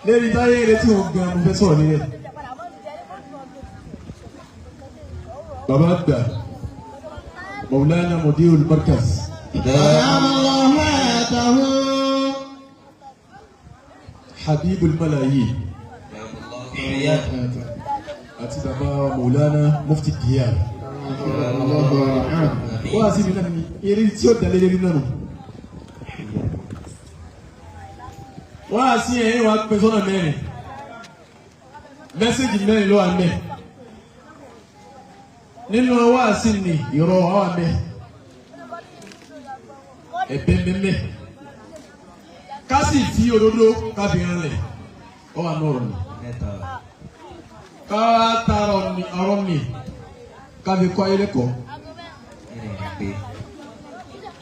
Lady Diane, tí wọ́n gan fẹ́ sọ̀rọ̀ nílẹ̀. Bàbá àgbà, Maulana Mudiru Markaz. Habibul Malayi. Àti bàbá Maulana Mufty Ilorin. Wọ́n á sì ní náà ní eré tí ó dalé lérí náà. Wọ́n á sí ẹ̀yìn wa pín sọ́nà mẹ́rin. Mẹ́sẹ̀gì mẹ́rin ló wà mẹ́. Nínú wa sí ni ìrọ̀ wa wà mẹ́. Ẹ̀bẹ̀ mẹ́mẹ́. Ká sì fi òdodo ká fi hàn lẹ̀. Ọ wà ní ọ̀rọ̀ ni. Ká tara ọ̀rọ̀ ni. Ká fi kọ́ ayé lẹ́kọ̀ọ́.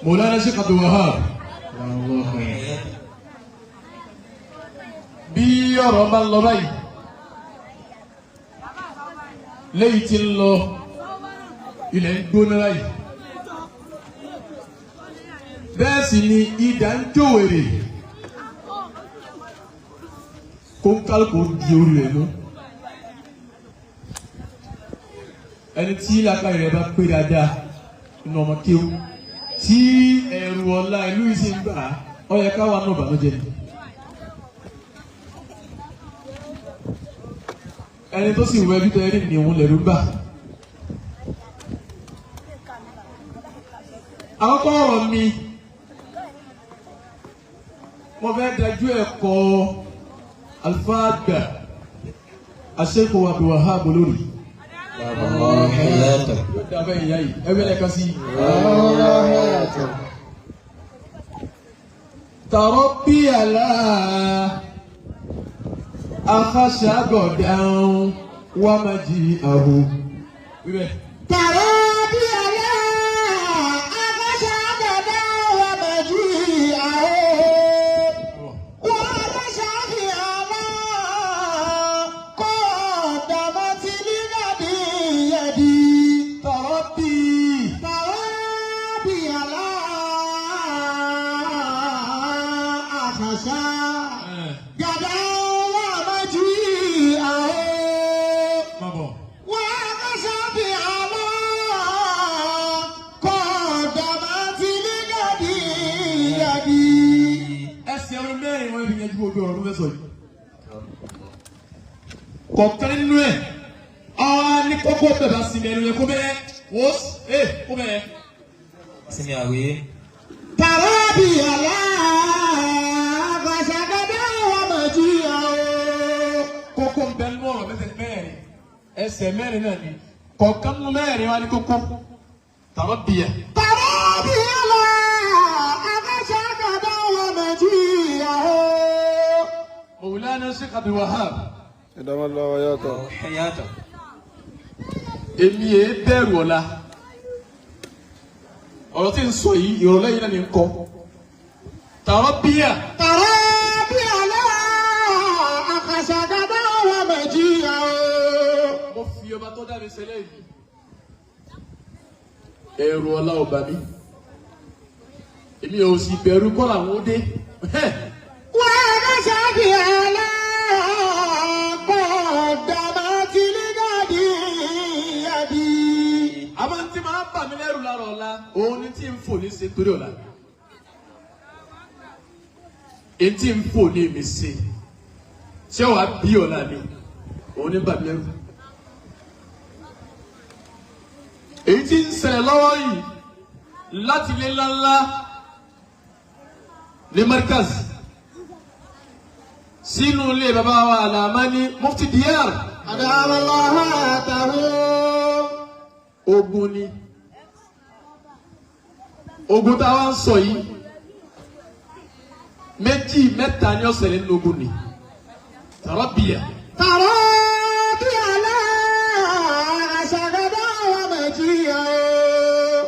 Maulana Sheik Al-Gambari. Bí ọ̀rọ̀ bá ń lọ báyìí lẹ́yìn tí ń lọ ilẹ̀ ń gbóná báyìí bẹ́ẹ̀ sì ni idà ń jó wèrè kó ń kálukú di orí rẹ̀ mú ẹni tí lápáyé rẹ̀ bá pé dáadáa nínú ọmọ kéwú tí ẹ̀rù ọ̀la ìlú yìí sì ń gbà ó yẹ ká wà náà bànújẹ́ ni. Ẹni tó sì wọ ẹbí tẹ́lẹ̀ ní òun lẹ̀rú gbà. Àkọ́kọ́ ọ̀rọ̀ mi, mo fẹ́ dájú ẹ̀kọ́ Alfas àgbà Sheik Al-Gambari. Yóò dábẹ́ ìyá yìí, ẹgbẹ́ lẹ́ka sí. Tàrọ́bí àlá. Akhasha godan wa maji'ahu. Tarabi ala akhasha godan wa maji'ahu. Wa akhasha ala qadamati li nabi yadi. Tarabi ala akhasha godan. Kọ̀ọ̀kan nínú ẹ̀ ní kókó bẹ̀rẹ̀ bá sinmi ẹnu yẹn kó bẹ́ẹ̀ wọ́n kó bẹ́ẹ̀. Sinmi àwé. Tàràbì àlá àgbàṣàgàdá wà mọ̀jú àwọn. Kókó ń bẹ nínú ọ̀rọ̀ mẹ́rin ẹsẹ̀ mẹ́rin náà ni kọ̀ọ̀kan nínú mẹ́rin wá ní kókó tàràbì yà. Tàràbì àlá àgbàṣàgàdá wà mọ̀jú àwọn. Maulana Sheik Al-Gambari. Ìdámọ́ lọ́wọ́ yàtọ̀. Èmi yẹn bẹ̀rù ọ̀la. Ọ̀rọ̀ tí ń sọ yìí ìrọ̀lẹ́ yìí náà ni ń kọ́. Tàràbí náà lọ́ àkàṣàgàdá wà méjì àwọn. Mo fi ọba tó dá mi ṣẹlẹ̀ yìí. Ẹ̀rù ọ̀la ò bà mí. Èmi ò sì bẹ̀rù kọ́ làwọn ó dé. Wọ́n á bá ṣáàbì àlá. Àmọ́ tí máa bà mí lẹ́rù lára ọ̀la, òun ni tí ń fò ní ṣe torí ọ̀la. Èyí tí ń fò ní èmi ṣe, ṣé wàá bí ọ̀la ni, òun ní bà mí lẹ́rù. Èyí tí ń ṣẹlẹ̀ lọ́wọ́ yìí láti ilé ńláńlá ní Markaz sínú ilé bàbá wa Àlàmání Mufty Ilorin. Adamalaha tahu. Ogun ni. Ogun tá a wá ń sọ yìí. Méjì mẹ́ta ni ó ṣẹlẹ̀ nínú ogun ni. Tàràbíyà. Tàràbíyà náà àṣàgàdá wà méjì yà ó.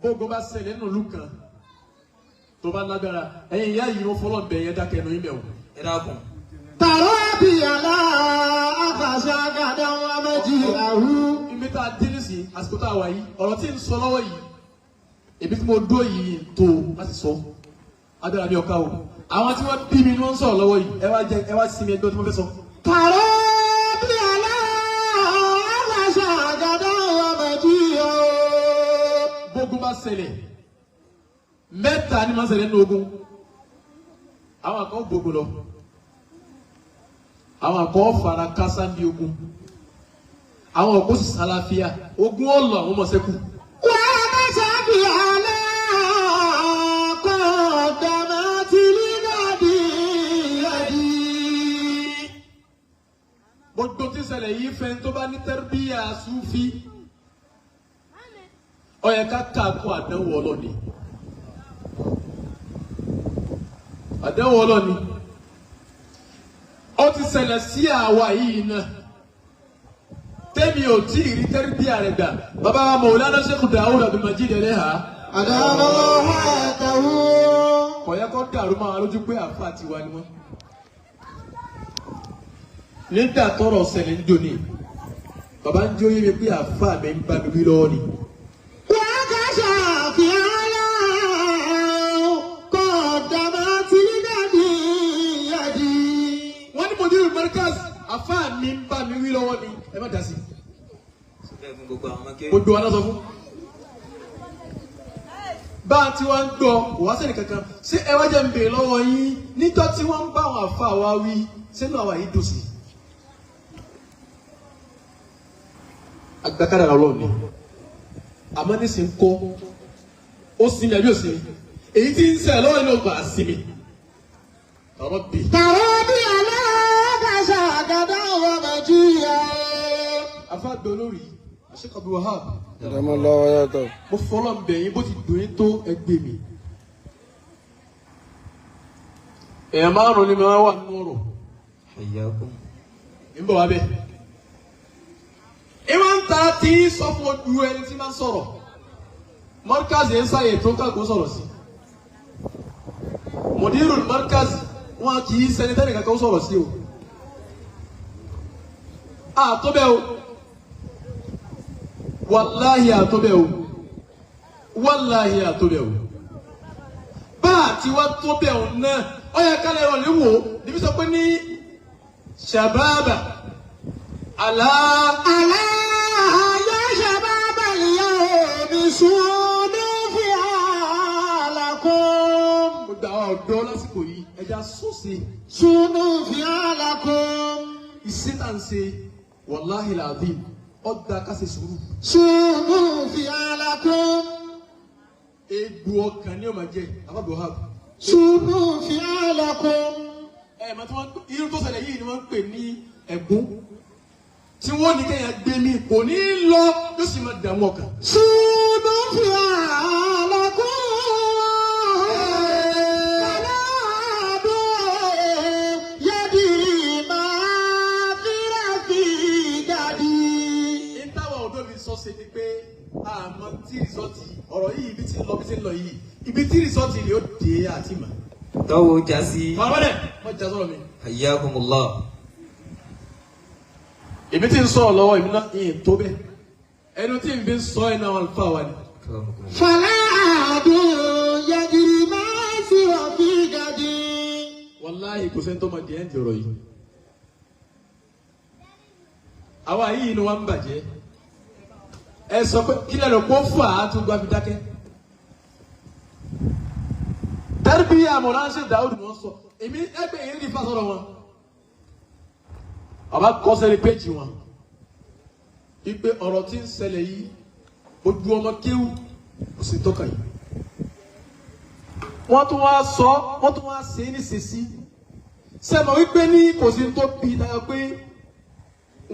Bógun bá ṣẹlẹ̀ nínú ìlú kan tó bá lágbára. Ẹ̀yin ìyá yìí wọ́n fọlọ́ bẹ̀ yẹn dákẹ́ ẹnu yín bẹ̀ wò. Ẹ dákun. Tàràbíyà náà àṣàgàdá wà méjì yà ó. mi ta dín sí àsìkò tá a wà yìí ọ̀rọ̀ tí ń sọ lọ́wọ́ yìí èmi tí mo dó yìí tó láti sọ abẹ́rẹ́ mi ọ̀ka o àwọn tí wọ́n bí mi ni wọ́n ń sọ̀rọ̀ lọ́wọ́ yìí ẹ wá sí mi ẹgbẹ́ tí mo fẹ́ sọ. Kàró bí àlá aláṣà àgàdá ọmọ jí o. Bógun bá ṣẹlẹ̀ mẹ́ta ni máa ń ṣẹlẹ̀ nínú ogun àwọn àkọ́ gbogbo lọ àwọn àkọ́ fara kásá ní ogun àwọn ọkọ sì sálàfíà ogun ó lọ àwọn ọmọ sẹ́kù. Wà á bá sábì àlá kọ́ ọ̀dàmà tí lílọ́dì lọ́dì. Gbogbo tí ṣẹlẹ̀ yìí fẹ́ tó bá ní tẹ́rbíyà súfì ó yẹ ká kó àdánwò ọlọ́ni. Àdánwò ọlọ́ni ó ti ṣẹlẹ̀ sí àwa yìí náà tẹ́mi ò tí ì rí tẹ́rìbíà rẹ̀ gbà bàbá wa Mawlana Sheikh Abdul Majid Eleha. Àdàlọ́ àtàwọ̀. Kò yẹ kó dàrú máa wá lójú pé àfa ti wá ni wọ́n. Nígbà tọrọ ṣẹlẹ̀ ń dòní bàbá ń jó yé mi pé àfa mi ń bá mi wí lọ́wọ́ ni. Wà á ká ṣàfihàn náà kọ́ ọ̀dàmà tí lílọ́dì lọ́dì. Wọ́n ní Mudiru Markaz àfa mi ń bá mi wí lọ́wọ́ ni ẹ má dá sí. Gbogbo wa náà sọ fún. Bá a ti wá ń gbọ́ wá sẹ́ni kankan ṣé ẹ wá jẹ́ ń bèèrè lọ́wọ́ yín níjọ́ tí wọ́n ń bá àwọn àfa wa wí sínú àwa yìí dùn sí. Agbákára Ọlọ́run ni àmọ́ nísìnyí kọ́ ó sinmi àbí ó sinmi èyí tí ń sẹ́ lọ́wọ́ inú ọgbà sinmi. Ọ̀rọ̀ bì. Kàró bí àlá aláṣà àgàdá ọmọ jí o. Afa gbẹ olórí Sheik Al-Wahab. Ìdámọ́láwọ́ yàtọ̀. Mo fọlọ́ ń bẹ̀ yín bó ti dùn yín tó ẹgbẹ́ mi. Èèyàn márùn-ún ni mi wá wà nínú ọ̀rọ̀. Ń bọ̀ wá bẹ́ẹ̀. Ìwọ́n ń ta tí sọ fún ojú ẹni tí máa ń sọ̀rọ̀. Markaz yẹn sáyè tó kàkó sọ̀rọ̀ sí. Mudiru Markaz wọn kì í sẹni tẹ́lẹ̀ kankan sọ̀rọ̀ sí o. Àtọ́bẹ̀ o. Wàláhì àtọ́bẹ̀ o. Wàláhì àtọ́bẹ̀ o. Bá àti wá tọ́bẹ̀ o náà, ó yẹ ká lẹ́rọ̀ lé wò níbi sọ pé ní ṣàbábà àlá. Àlá yá ṣàbábà lìyá omi ṣúnú fi àlàkùn. Mo gbà àwọn ọ̀dọ́ lásìkò yìí, ẹja sọ́ọ̀sì. Ṣúnú fi àlàkùn. Ìṣẹ́tàǹṣe wàláhì làdí ọ̀dà kásì sùúrù. Ṣúnú fi àlàkùn. Egbò ọkàn ni ó máa jẹ àbábọ̀ ha. Ṣúnú fi àlàkùn. Mà tí wọ́n irú tó ṣẹlẹ̀ yìí ni wọ́n ń pè ní ẹ̀gún. Tí wọ́n ní kéèyàn gbé mi kò ní lọ yóò sì máa dààmú ọkàn. Ṣúnú fi àlàkùn. Ṣe ni pé àmọ́ tí rìsọ́ọ̀tì ọ̀rọ̀ yìí ibi tí ń lọ bí tí ń lọ yìí ibi tí rìsọ́ọ̀tì ni ó dé àti mà. Tọ́wọ́ jásí. Farabalẹ̀ wọ́n já sọ̀rọ̀ mi. Hayyakumullah. Èmi tí ń sọ̀rọ̀ lọ́wọ́ èmi náà yìí tó bẹ́ẹ̀ ẹnu tí n fi ń sọ ẹ̀ náà wọn fà wá ni. Fọlá àdùn yagiri máa ń fi ọ̀fìn gàdí. Wàláhì kò sẹ́ni tó máa di ẹ̀ ń jọ̀rọ̀ yìí. Àwa yìí ni wọ́n ń bàjẹ́. Ẹ sọ pé kí lẹ́nu kó fà á tún gba fi dákẹ́. Tẹ́rìbíyà Mọ̀láṣẹ́ Dáúdù ni wọ́n sọ. Èmi ẹgbẹ́ yìí ní ìfàsọ̀rọ̀ wọn. Bàbá kọ́ sẹ́ni péjì wọn. Ipe ọ̀rọ̀ tí ń ṣẹlẹ̀ yìí, ojú ọmọ kéwù kò sí tọ́ka yìí. Wọ́n tún wá sọ, wọ́n tún wá ṣe é ní ṣèṣí. Sẹ́mọ̀ wípé ní kò sí tó bí dáa pé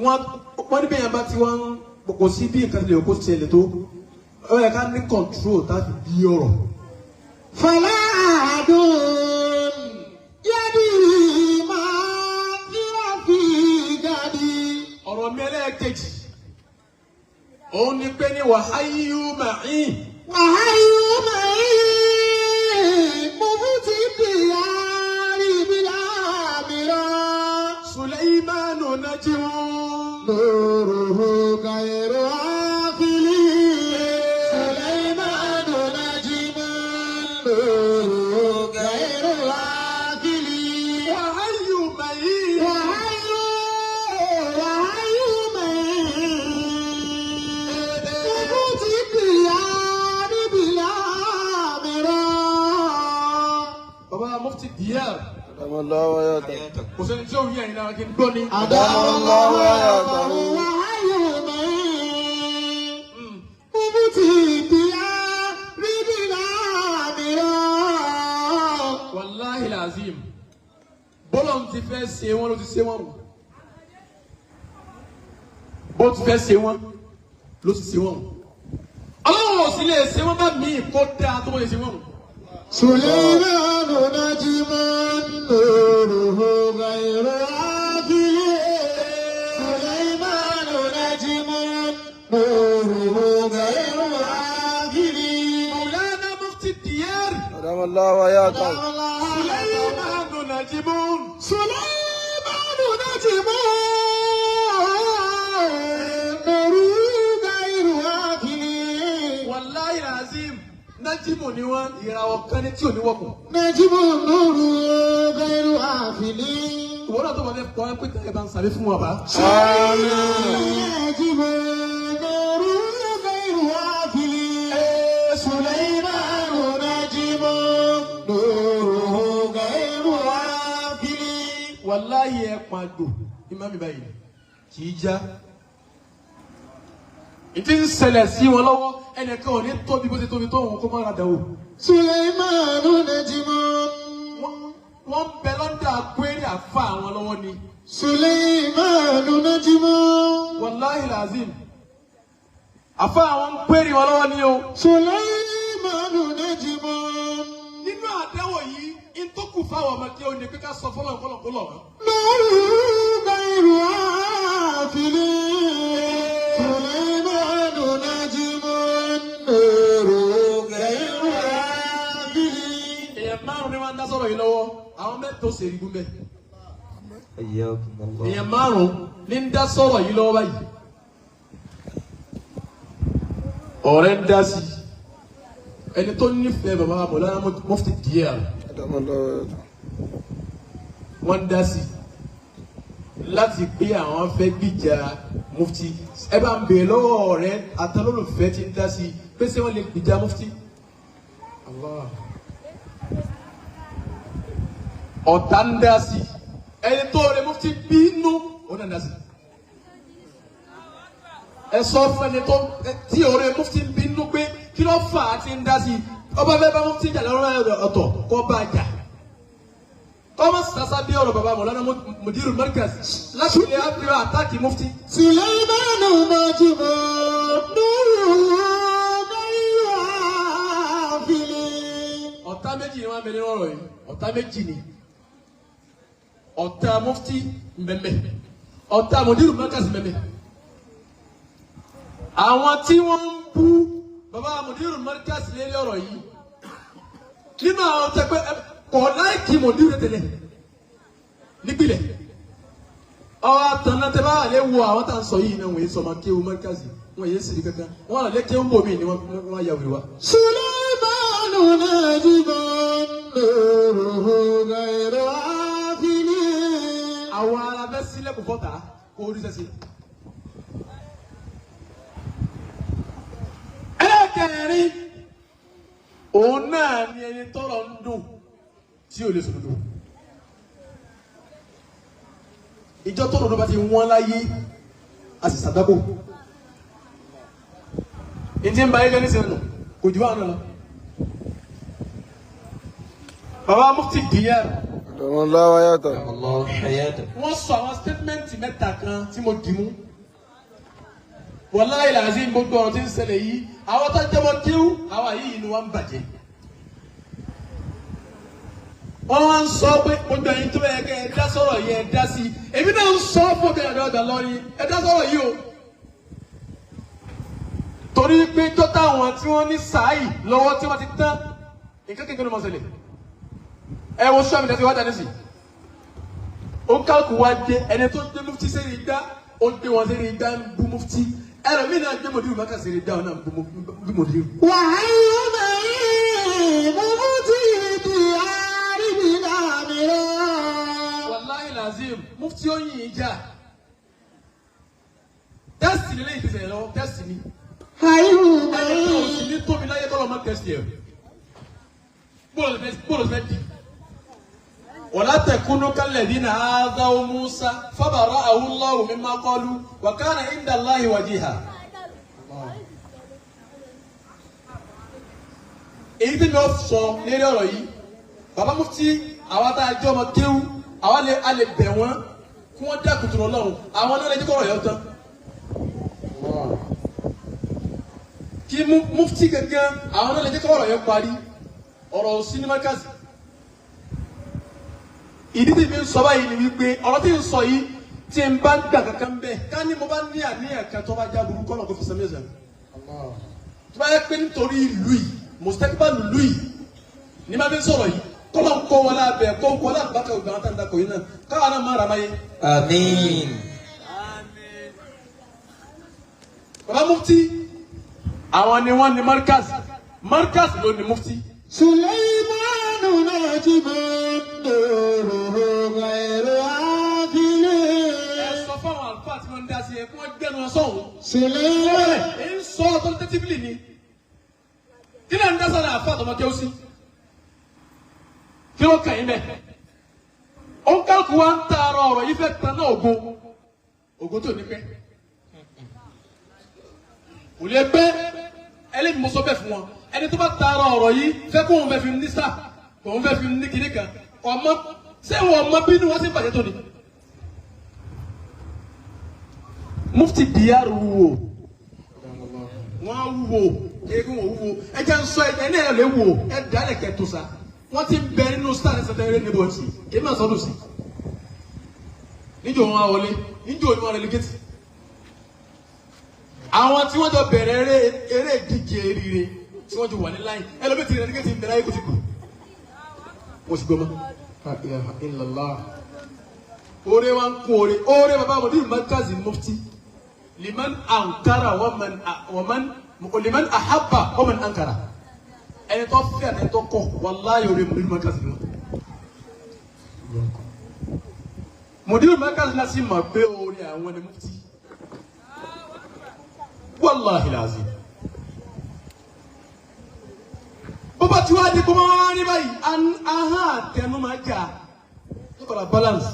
wọ́n níbẹ̀ yẹn bá ti wọ́n kò sí bí nǹkan lè kó ṣẹlẹ̀ tó ó yẹ ká ní control táfi bí ọ̀rọ̀. Fọlá àdùn yẹ́dì máa ń fi gàdí. Ọ̀rọ̀ mi ẹlẹ́ẹ̀kejì òun ni pé ní wàháyú màáyí. Wàháyú màáyí mo fún ti dìyàrí bí láàmìrán. Sùlẹ́ìmánù nájímù. Lóòrò gàyẹ̀rọ Diyar. أدام الله وياته Kò sẹ́ni tí ó yẹ ẹ̀yin lára kí n gbọ́ ni. أدام الله وياته Wallahi lazim. Bọ́lọ̀ ti fẹ́ ṣe wọ́n ló ti ṣe wọ́n. Bó ti fẹ́ ṣe wọ́n ló ti ṣe wọ́n. Ọlọ́run ò sì lè ṣe wọ́n bá mi kó dáa tó wọ́n lè ṣe wọ́n. سليمان نجم نوره غير عاقل سليمان نجم نوره غير عاقل مولانا مفتي الديار. أدام الله وياته سليمان نجم. سليمان نجم نوره غير عاقل Wallahi lazim. Nájímù ni wọ́n ìràwọ̀ kan ní tí ò ní wọ́pọ̀. نجم نوره غير عاقل Ìwọ náà tó máa fẹ́ kọ́ ẹ pé tẹ́lẹ̀ bá ń sàbí fún wa bá. نجم نوره غير عاقل سليمان نجم نوره غير عاقل Wallahi ẹ pàdó ìmáàmì báyìí kì í já. Ìtí ń ṣẹlẹ̀ sí wọn lọ́wọ́ ẹnìkan ò ní tóbi bó ti tóbi tó wọn kó má ra dàwó. سليمان نجم Wọ́n bẹ lọ́dọ̀ àgbérí àfa àwọn lọ́wọ́ ni. سليمان نجم Wallahi lazim. Àfa àwọn ń péré wọn lọ́wọ́ ni o. سليمان نجم Nínú àdéhùn yìí, in tó kù fáwọn ọmọ kí o ní pé ká sọ fọlọ́ kó lọ̀ mọ́. نوره غير عاقل سليمان نجم نوره غير عاقل Èèyàn márùn-ún ni wọ́n ń dá sọ̀rọ̀ yìí lọ́wọ́. Àwọn mẹ́ta ó ṣe rí gúnbẹ́. حياكم الله. Èèyàn márùn-ún ní ń dá sọ̀rọ̀ yìí lọ́wọ́ báyìí. Ọ̀rẹ́ ń dá sí i. Ẹni tó nífẹ̀ẹ́ bàbá wa Mọ̀lánà Mufti Diyar. أدام الله وياته Wọ́n ń dá sí i. Láti pé àwọn fẹ́ gbìjà Mufti. Ẹ bá ń bèèrè lọ́wọ́ ọ̀rẹ́ àtàlólùfẹ́ tí ń dá sí i pé ṣé wọ́n lè gbìjà Mufti. Allah. Ọ̀tá ń dá sí i. Ẹni tó rẹ Mufti bínú ó náà ń dá sí i. Ẹ sọ fún ẹni tó tí ọ̀rẹ́ Mufti bínú pé kí ló fà á ti ń dá sí i. Ọba fẹ́ bá Mufti jà lọ́rọ̀ ọ̀tọ̀ kó bá a jà. Kọ́mọ sàṣà bí ọ̀rọ̀ bàbá Mọ̀lánà Mudiru Markaz láti ilé Áfíríkà àtàkì Mufti. سليمان نجم نوره غير عاقل Ọ̀tá méjì ni wọ́n bẹ nínú ọ̀rọ̀ yìí. Ọ̀tá méjì ni. Ọ̀tá Mufti mbẹ̀mbẹ̀. Ọ̀tá Mudiru Markaz mbẹ̀mbẹ̀. Àwọn tí wọ́n ń bú bàbá Mudiru Markaz lérí ọ̀rọ̀ yìí. Nínú àwọn tẹ pé kọ̀ láìkí Mudiru tẹ̀lé nípìnlẹ̀. Ọwọ́ àtàná tẹ bá lè wo àwọn tá à ń sọ yìí náà wọ́n yé sọ ma kéwu Markaz wọ́n yé sèré kankan. Wọ́n lè kéwu bòmí ni wọ́n yà wí wa. سليمان نجم نوره غير عاقل Àwọn ará bẹ́ sílẹ̀ kò fọ́ta kó orí sẹ́sẹ́. Ẹlẹ́kẹ̀rin òun náà ni ẹni tọ́rọ̀ ń dùn tí ò lè sòdodo. Ìjọ tó dòdò bá ti wọ́n láyé a sì sàdákò. Ìdí ń ba ayé gẹ́ni sẹ́nu kò jù wá lọ. Bàbá Mufti Diyar. أدام الله وياته الله حياته. Wọ́n sọ àwọn stétmẹ́ǹtì mẹ́ta kan tí mo dì mú. Wallahi lazim gbogbo ọ̀rọ̀ tí ń ṣẹlẹ̀ yìí, àwọn tó jẹ́ wọn kíw, àwọn yìí ni wọ́n ń bàjẹ́. Wọ́n wá ń sọ pé gbogbo ẹ̀yin tó yẹ kẹ́ ẹ dá sọ̀rọ̀ yìí ẹ dá sí i. Èmi náà ń sọ fún ọ̀gá ẹ̀dá ọ̀dà lọ́rin ẹ dá sọ̀rọ̀ yìí o. Torí pé jọ́tà àwọn tí wọ́n ní sáàyì lọ́wọ́ tí wọ́n ti tán, nǹkan kékeré ló máa ṣẹlẹ̀. Ẹ wo sọ́ọ̀mì tẹ́tí wá jáde sí. Ó kálukú wá dé ẹni tó dé Mufti sẹ́yìn igbá ó dé wọn sẹ́yìn igbá ń bú Mufti. Ẹlòmíì náà dé Mudiru Markaz sẹ́yìn igbá wọn náà ń bú Mudiru. وعيوني مفتي ديار بلامرا Wallahi lazim Mufti ó yin ìjà. Tẹ́sì nílé ìfisẹ̀ lọ tẹ́sì ni. عيوني Ẹni tó sì ní tóbi láyé kọ́ lọ́ mọ́ tẹ́sì ẹ̀. Bóòlù fẹ́ di. ولا تكونوا كالذين آذوا موسى فبرأه الله مما قالوا وكان عند الله وجيها. èyí tí mi ò sọ lérí ọ̀rọ̀ yìí bàbá mufti àwọn tá a jẹ́ ọmọ kéwú àwọn a lè bẹ̀ wọ́n kí wọ́n dákun tó lọ́rùn àwọn náà lè jẹ́ kọ́rọ̀ yẹn tán. kí mufti gẹ́gẹ́ àwọn náà lè jẹ́ kọ́rọ̀ yẹn parí ọ̀rọ̀ sí ní Markaz. ìdí tí mi ń sọ báyìí ni wípé ọ̀rọ̀ tí ń sọ yìí tí n bá gbà kankan bẹ́ẹ̀ ká ní mo bá ní àníyàn kan tó bá já burú kọ́ náà kó fi sẹ́mi ẹ̀sẹ̀. tó bá yẹ pé nítorí ìlú yìí mùsítẹ́kíbà lùlù yìí ní ma fi sọ̀rọ̀ yìí kọ́lọ̀ ń kó wọlé abẹ kó ń kó wọlé àbúbákà ògbà wọn tàn dàkọ̀ yìí náà káwọn náà máa rà máa yé. Àmín. bàbá mufti àwọn ni wọ́n ní Markaz ló ní mufti. Sulaimanu najimun ghayru aqilin. ẹ sọ fáwọn àlùfáà tí wọ́n ń dá sí ẹ kí wọ́n gbẹ́nu wọn sọ̀hún. Sulaiman. ẹ ń sọ authoritatively ni kí ló ń dá sára àfa àtọmọ kí ó sí kí ló kàn yín bẹ ó ń kálukú wa ń ta ara ọ̀rọ̀ yìí fẹ́ tán náà ògo tó ní pẹ́ kò lè pẹ́ ẹlẹ́mi mo sọ bẹ́ẹ̀ fún wọn ẹni tó bá ta ara ọ̀rọ̀ yìí fẹ́ kó òun fẹ́ fi ní sá kó òun fẹ́ fi ní kiri kan ọmọ sẹ́wọ̀n ọmọ bínú wọn sì bàjẹ́ tó ni mufti diyaru wo wọn wo kéékùn wò wúwo ẹjẹ ń sọ ẹ ní ẹ lè wò ẹ dálẹ kẹtù sa wọn ti bẹ nínú star sẹtẹrẹ níbo ọtí kí ẹ máa sọdún sí níjọ wọn wọlé níjọ ni wọn relegate àwọn tí wọn jọ bẹ̀rẹ̀ eré ìdíje rire tí wọn jọ wà ní láyé ẹlòmíì ti relegate ń bẹ̀rẹ̀ ayé kò ti kù wọn sì gbọmọ ilàlá oore wa ń kún oore bàbá Mudiru Markaz mufti liman ankara liman ahabba wa man ankara ẹni tó fẹ́ ẹni tó kọ̀ wallahi oore Mudiru Markaz ni Mudiru Markaz náà sì mọ̀ pé oore àwọn ni mufti wallahi lazim bó bá ti wá di kó máa rí báyìí ahọ́n àtẹnu máa jà nípa balance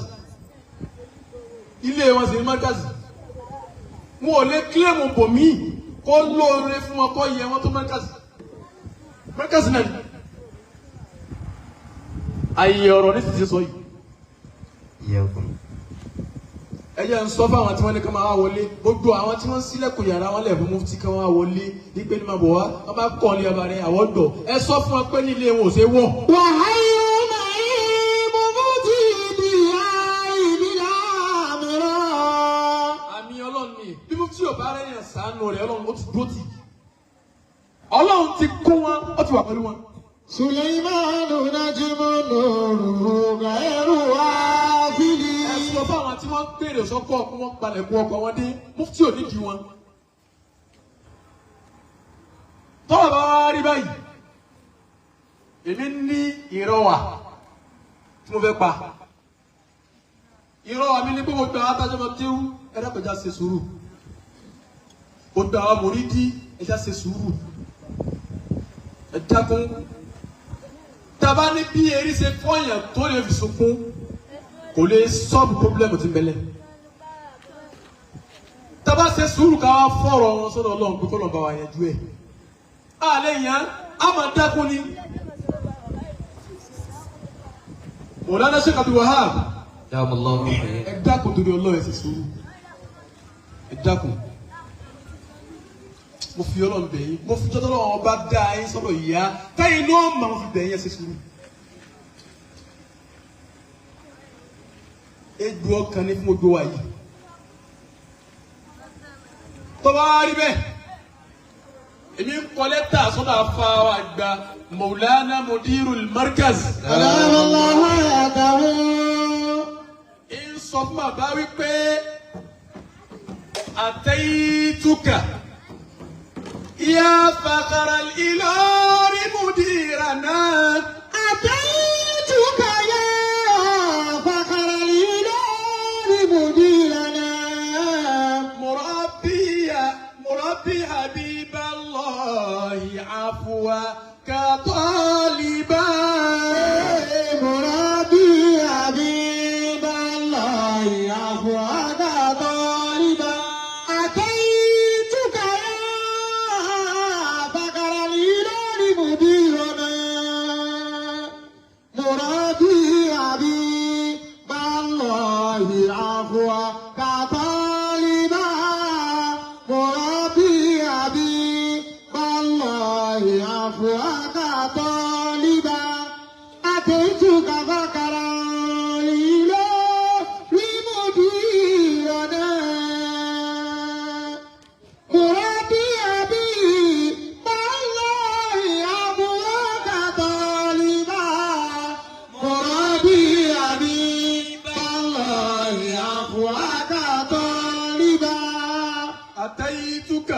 ilé wọn sì ní Markaz wọn ò lè kílẹ̀mù bòmí kó lóore fún wọn kó yẹ wọn tó Markaz náà ni ayé ọ̀rọ̀ ní ti sọ yìí ẹ jẹ́ ń sọ fáwọn tí wọ́n ní ká máa wọlé gbogbo àwọn tí wọ́n sílẹ̀kùn yàrá wọn lẹ̀ fún mufti ká máa wọlé nígbẹ́ ní máa bọ̀ wá wọ́n bá kọ́ ní ọba rẹ̀ àwọn dọ̀ ẹ sọ fún wọn pé nílé wọn ò ṣe wọ̀. wàhálà náà mo mú ti di àìníla mìíràn. àmì ọlọ́run ni bí mufti ò bá rẹ̀ yàn sànù rẹ̀ ọlọ́run ó ti dúró tì ọlọ́run ti kún wọn ó ti wà pẹ̀lú wọn. Sulaimanu najimun ghayru aqilin. Sọ fún àwọn tí wọ́n ń pèrè sọ́kọ̀ kí wọ́n palẹ̀ kú ọkọ̀ wọn dé mufti ò nídìí wọn. tọ́wọ́ bá wá rí báyìí èmi ní ìrọ̀wà tí mo fẹ́ pa ìrọ̀wà mi ní gbogbo gba adájọ́ máa kéwú ẹ̀dá kọjá ṣe sùúrù ó gba àwọn mòrídìí ẹ̀dá ṣe sùúrù ẹ̀dá kún tàbá ní bí eré ṣe fọyàn tó lè fi sunkún kò lè solve problem tí ń bẹ̀lẹ̀ tàbá ṣe sùúrù ká wá fọ̀rọ̀ wọn sọ́dọ̀ Ọlọ́run pé kọ́lọ̀ bá wa yanjú ẹ̀ àlẹ́ yẹn á máa dákun ni Mọ̀lánà Sheikh Al-Wahhab ẹ dákun torí Ọlọ́run ẹ ṣe sùúrù ẹ dákun mo fi Ọlọ́run bẹ̀ yín mo fi jọ́tọ́ lọ́wọ́ ọba dá yín sọ́dọ̀ ìyá káyìn náà máa fi bẹ̀ yín ẹ ṣe sùúrù. Egbò ọkàn ní fún gbogbo wa yìí tó bá rí bẹ́ẹ̀ èmi ń kọ lẹ́tà sọ́dọ̀ afa wa àgbà Maulana Mudiru Markaz. Allahu akbar. ń sọ fún bàbá wípé àtẹ̀yìntúkà ya fakara Ilorin mudirana. àtẹ̀yìntúkà ya fakara Ilorin mudirana. مربي حبيب الله عفوا كطالبا مربي عفوك طالبا أتيتك فقرا لمديرنا مرادي أبي بالله عفوك طالبا مرادي أبي بالله عفوك طالبا أتيتك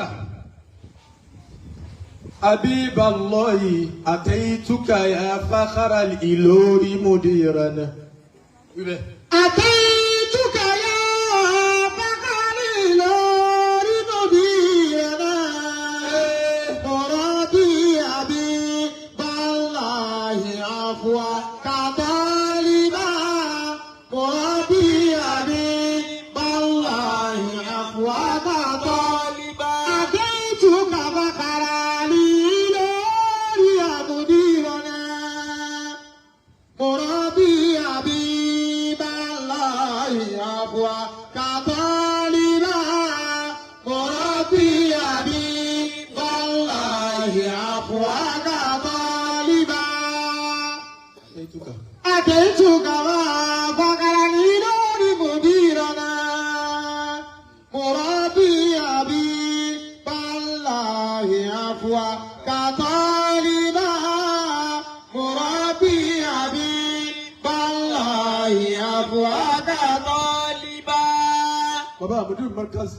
حبيب الله أتيتك يا فخر الإلوري مديرنا أتيتك يا فخر الإلوري مديرنا مرادي أبي بالله عفوك طالبا مرادي أبي بالله عفوك طالبا أتيتك فخر الإلوري مديرنا مرادي أبي بالله عفوك طالبا مرادي أبي بالله عفوك طالبا أتيتك وفقر الإلوري مديرنا مرادي أبي بالله عفوك طالبا مرادي أبي بالله عفوك طالبا بابا مدير المركز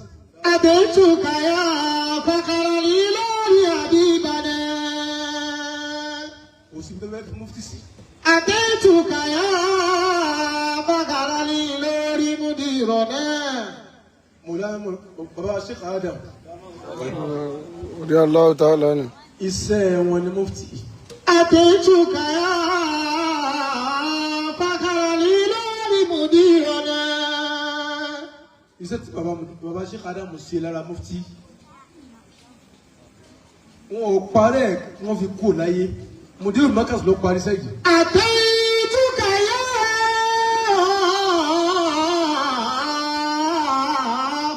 أتيتك يا فخر الإلهي حبيبنا أتيتك يا فخر الإلهي مديرنا مولانا بابا شيخ آدم رضي الله تعالى عنه. iṣẹ́ wọn ni mufti. أتيتك يا فخر الإلهي مديرنا iṣẹ́ tí baba Sheikh Adam ṣe lára mufti wọn ò parẹ́ wọ́n fi kú láyé Mudiru Markaz ló parí sẹ́yìn. أتيتك يا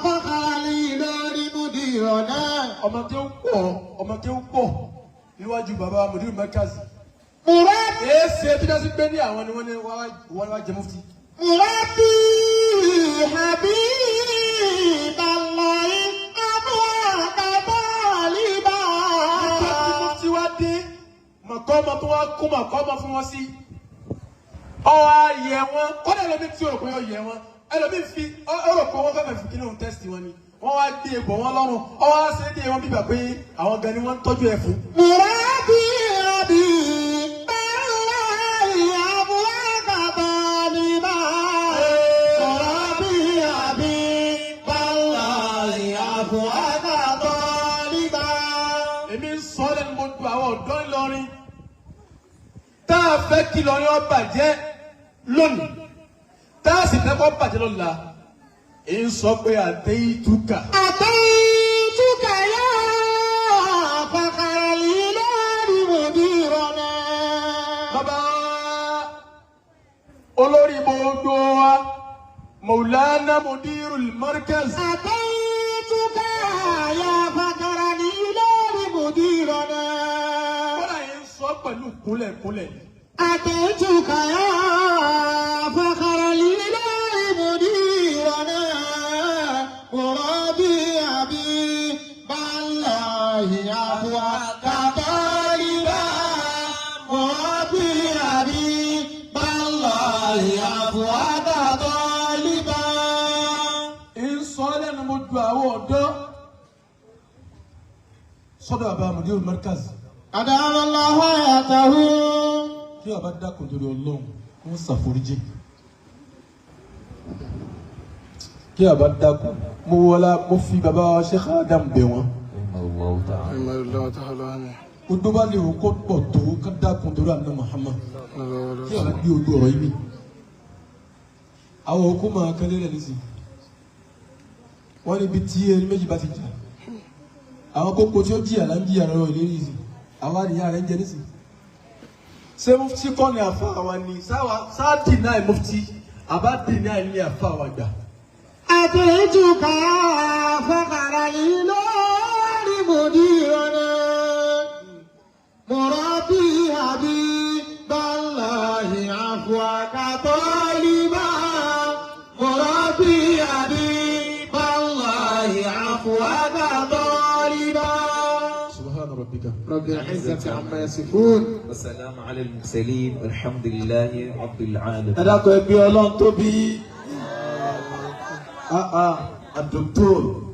فخر الإلهي مديرنا ọmọ tí ó pọ̀ níwájú baba Mudiru Markaz. مراد èsì tó dá sí pé ní àwọn ni wọ́n wá jẹ mufti. مرادي حبيب الله أبوك طالبا mufti wá dé mọ̀kọ́mọ tó wá kó mọ̀kọ́mọ fún wọn sí. ọwọ́ ayẹ wọn kọ́dà ẹlòmíì tí òròpé ọyẹ wọn ẹlòmíì fi òròpé wọn fẹ́ẹ́ fi kí lóun tẹ́sítì wọn ni wọ́n wá dé ebò wọn lọ́rùn ọwọ́ á ṣe dé wọn bíbà pé àwọn gan ni wọ́n ń tọ́jú ẹ̀ fún. مرادي حبيب الله أبوك طالبا مرادي حبيب الله أبوك طالبا èmi ń sọ lẹ́nu mo du àwọn ọ̀dọ́ Ìlọrin tá a fẹ́ kí Ìlọrin ó bàjẹ́ lónìí tá a sì fẹ́ kó bàjẹ́ lọ́la èyí ń sọ pé àtẹ́yìntúkà. أتيتك يا فخر الإلهي مديرنا bàbá olórí gbogbo wa Maulana Mudiru Markaz. أتيتك يا فخر الإلهي مديرنا kọ́dà yẹn ń sọ pẹ̀lú kúnlẹ̀kúnlẹ̀. أتيتك يا فخر الإلهي مديرنا مرادي أبي بالله عفوك طالبا مرادي أبي بالله عفوك طالبا ń sọ lẹ́nu mo du àwọn ọ̀dọ́ sọ́dọ̀ bàbá Mudiru Markaz. أدام الله حياته kí ọba dákun torí Ọlọ́run wọ́n ṣàforíjì. kí ọba dákun mo fi bàbá Sheikh Adam bẹ̀ wọ́n. رحمه الله تعالى عنه. odó bá lè kó pọ̀ tó ká dákun torí àná Muhammad. kí ọba gbé odó ọ̀rọ̀ yìí mi. àwọn òkú máa kẹ́lẹ́ rẹ̀ nísìnyí. wọ́n níbi tí ẹni méjì bá ti jà. àwọn kókó tí ó jìyà là ń jìyà lọ́rọ̀ ìlérí yìí. àwa nìyá rẹ̀ ń jẹ nísìnyí. ṣé mufti kọ́ ni àfa àwa ni sáà dìnnà mufti àbá dìnnà ní àfa àwa gbà. أتيتك فخر الإلهي مديرنا رب العزة عما يصفون والسلام على المرسلين والحمد لله رب العالمين. أداكو يبي الله توبي الدكتور